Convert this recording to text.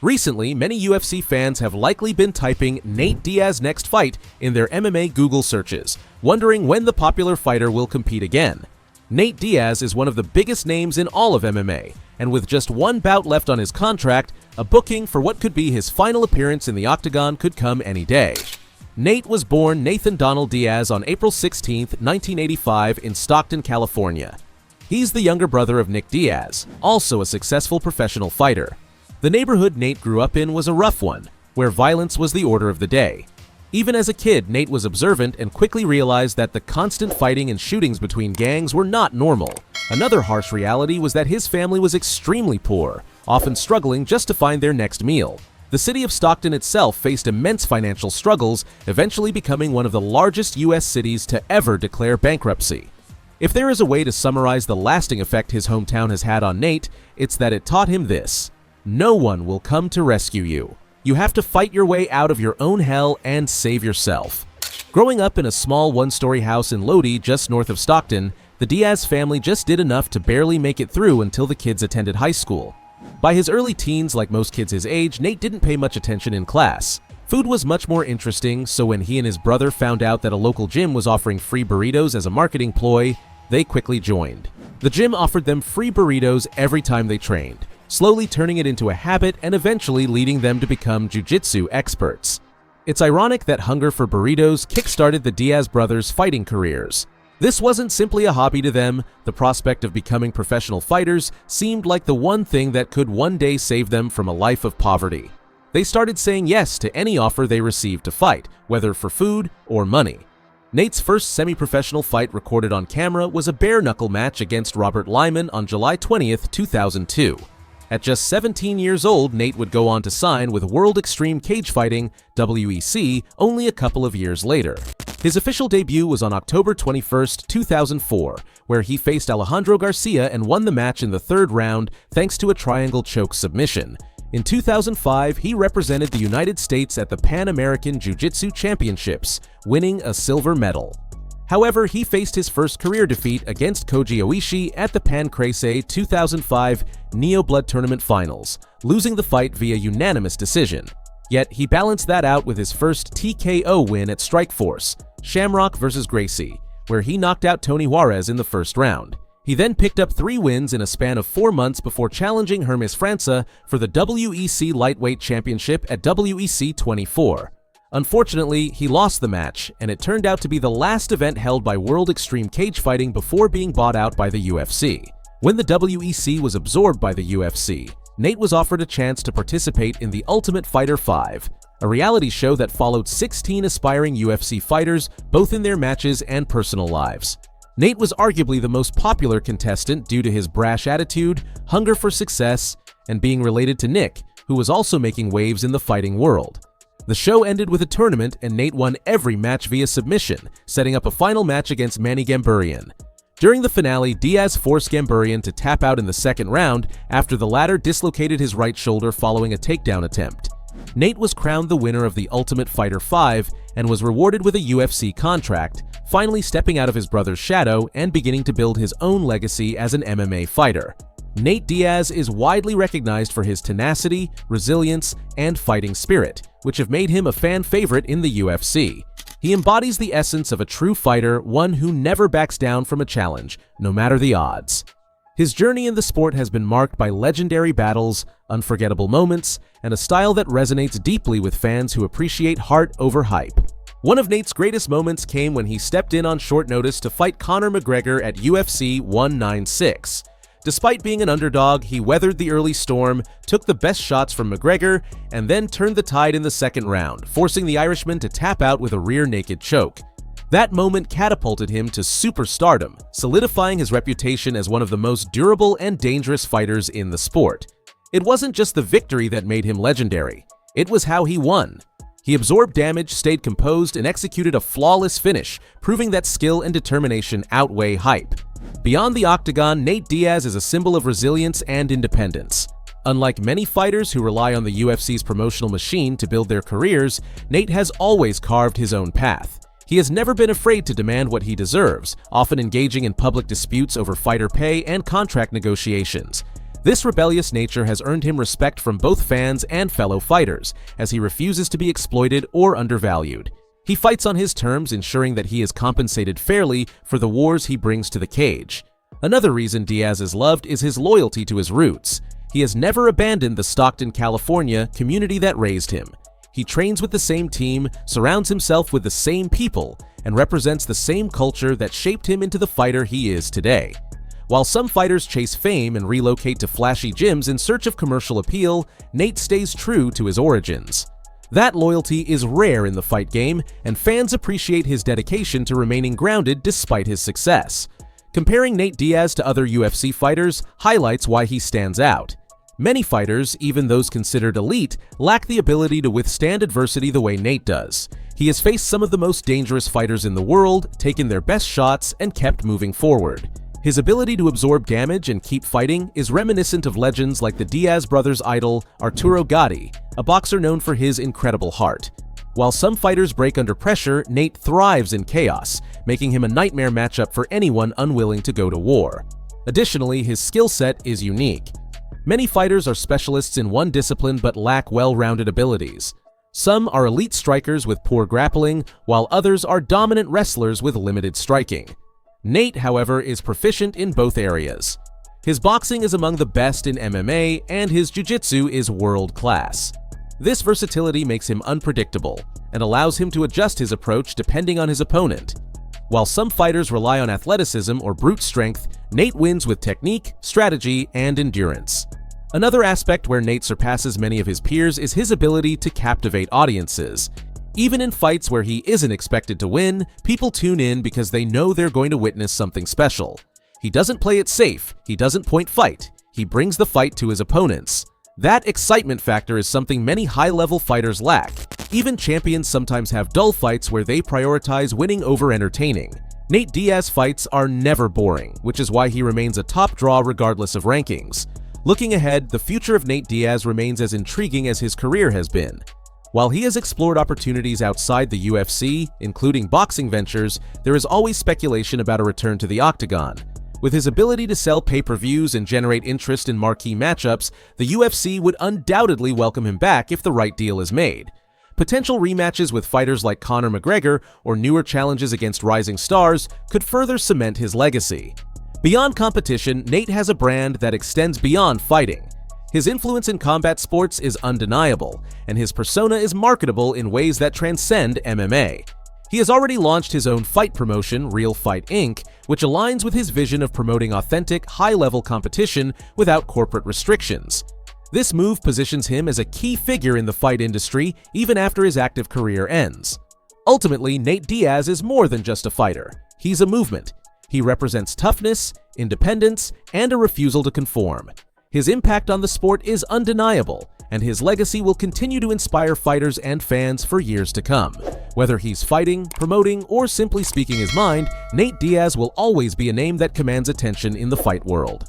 Recently, many UFC fans have likely been typing Nate Diaz next fight in their MMA Google searches, wondering when the popular fighter will compete again. Nate Diaz is one of the biggest names in all of MMA, and with just one bout left on his contract, a booking for what could be his final appearance in the octagon could come any day. Nate was born Nathan Donald Diaz on April 16, 1985 in Stockton, California. He's the younger brother of Nick Diaz, also a successful professional fighter. The neighborhood Nate grew up in was a rough one, where violence was the order of the day. Even as a kid, Nate was observant and quickly realized that the constant fighting and shootings between gangs were not normal. Another harsh reality was that his family was extremely poor, often struggling just to find their next meal. The city of Stockton itself faced immense financial struggles, eventually becoming one of the largest U.S. cities to ever declare bankruptcy. If there is a way to summarize the lasting effect his hometown has had on Nate, it's that it taught him this: no one will come to rescue you. You have to fight your way out of your own hell and save yourself. Growing up in a small one-story house in Lodi just north of Stockton, the Diaz family just did enough to barely make it through until the kids attended high school. By his early teens, like most kids his age, Nate didn't pay much attention in class. Food was much more interesting, so when he and his brother found out that a local gym was offering free burritos as a marketing ploy, they quickly joined. The gym offered them free burritos every time they trained, slowly turning it into a habit and eventually leading them to become jiu-jitsu experts. It's ironic that hunger for burritos kickstarted the Diaz brothers' fighting careers. This wasn't simply a hobby to them. The prospect of becoming professional fighters seemed like the one thing that could one day save them from a life of poverty. They started saying yes to any offer they received to fight, whether for food or money. Nate's first semi-professional fight recorded on camera was a bare-knuckle match against Robert Lyman on July 20, 2002. At just 17 years old, Nate would go on to sign with World Extreme Cage Fighting, WEC, only a couple of years later. His official debut was on October 21, 2004, where he faced Alejandro Garcia and won the match in the third round thanks to a triangle choke submission. In 2005, he represented the United States at the Pan American Jiu-Jitsu Championships, winning a silver medal. However, he faced his first career defeat against Koji Oishi at the Pancrase 2005 Neo Blood Tournament Finals, losing the fight via unanimous decision. Yet, he balanced that out with his first TKO win at Strikeforce, Shamrock vs. Gracie, where he knocked out Tony Juarez in the first round. He then picked up 3 wins in a span of 4 months before challenging Hermes França for the WEC Lightweight Championship at WEC 24. Unfortunately, he lost the match, and it turned out to be the last event held by World Extreme Cage Fighting before being bought out by the UFC. When the WEC was absorbed by the UFC, Nate was offered a chance to participate in the Ultimate Fighter 5, a reality show that followed 16 aspiring UFC fighters, both in their matches and personal lives. Nate was arguably the most popular contestant due to his brash attitude, hunger for success, and being related to Nick, who was also making waves in the fighting world. The show ended with a tournament, and Nate won every match via submission, setting up a final match against Manny Gamburian. During the finale, Diaz forced Gamburian to tap out in the second round after the latter dislocated his right shoulder following a takedown attempt. Nate was crowned the winner of the Ultimate Fighter 5 and was rewarded with a UFC contract, finally stepping out of his brother's shadow and beginning to build his own legacy as an MMA fighter. Nate Diaz is widely recognized for his tenacity, resilience, and fighting spirit, which have made him a fan favorite in the UFC. He embodies the essence of a true fighter, one who never backs down from a challenge, no matter the odds. His journey in the sport has been marked by legendary battles, unforgettable moments, and a style that resonates deeply with fans who appreciate heart over hype. One of Nate's greatest moments came when he stepped in on short notice to fight Conor McGregor at UFC 196. Despite being an underdog, he weathered the early storm, took the best shots from McGregor, and then turned the tide in the second round, forcing the Irishman to tap out with a rear naked choke. That moment catapulted him to superstardom, solidifying his reputation as one of the most durable and dangerous fighters in the sport. It wasn't just the victory that made him legendary, it was how he won. He absorbed damage, stayed composed, and executed a flawless finish, proving that skill and determination outweigh hype. Beyond the octagon, Nate Diaz is a symbol of resilience and independence. Unlike many fighters who rely on the UFC's promotional machine to build their careers, Nate has always carved his own path. He has never been afraid to demand what he deserves, often engaging in public disputes over fighter pay and contract negotiations. This rebellious nature has earned him respect from both fans and fellow fighters, as he refuses to be exploited or undervalued. He fights on his terms, ensuring that he is compensated fairly for the wars he brings to the cage. Another reason Diaz is loved is his loyalty to his roots. He has never abandoned the Stockton, California community that raised him. He trains with the same team, surrounds himself with the same people, and represents the same culture that shaped him into the fighter he is today. While some fighters chase fame and relocate to flashy gyms in search of commercial appeal, Nate stays true to his origins. That loyalty is rare in the fight game, and fans appreciate his dedication to remaining grounded despite his success. Comparing Nate Diaz to other UFC fighters highlights why he stands out. Many fighters, even those considered elite, lack the ability to withstand adversity the way Nate does. He has faced some of the most dangerous fighters in the world, taken their best shots, and kept moving forward. His ability to absorb damage and keep fighting is reminiscent of legends like the Diaz brothers' idol Arturo Gatti, a boxer known for his incredible heart. While some fighters break under pressure, Nate thrives in chaos, making him a nightmare matchup for anyone unwilling to go to war. Additionally, his skill set is unique. Many fighters are specialists in one discipline but lack well-rounded abilities. Some are elite strikers with poor grappling, while others are dominant wrestlers with limited striking. Nate, however, is proficient in both areas. His boxing is among the best in MMA, and his jiu-jitsu is world-class. This versatility makes him unpredictable and allows him to adjust his approach depending on his opponent. While some fighters rely on athleticism or brute strength, Nate wins with technique, strategy, and endurance. Another aspect where Nate surpasses many of his peers is his ability to captivate audiences. Even in fights where he isn't expected to win, people tune in because they know they're going to witness something special. He doesn't play it safe, he doesn't point fight, he brings the fight to his opponents. That excitement factor is something many high-level fighters lack. Even champions sometimes have dull fights where they prioritize winning over entertaining. Nate Diaz fights are never boring, which is why he remains a top draw regardless of rankings. Looking ahead, the future of Nate Diaz remains as intriguing as his career has been. While he has explored opportunities outside the UFC, including boxing ventures, there is always speculation about a return to the octagon. With his ability to sell pay-per-views and generate interest in marquee matchups, the UFC would undoubtedly welcome him back if the right deal is made. Potential rematches with fighters like Conor McGregor or newer challenges against rising stars could further cement his legacy. Beyond competition, Nate has a brand that extends beyond fighting. His influence in combat sports is undeniable, and his persona is marketable in ways that transcend MMA. He has already launched his own fight promotion, Real Fight Inc., which aligns with his vision of promoting authentic, high-level competition without corporate restrictions. This move positions him as a key figure in the fight industry even after his active career ends. Ultimately, Nate Diaz is more than just a fighter. He's a movement. He represents toughness, independence, and a refusal to conform. His impact on the sport is undeniable, and his legacy will continue to inspire fighters and fans for years to come. Whether he's fighting, promoting, or simply speaking his mind, Nate Diaz will always be a name that commands attention in the fight world.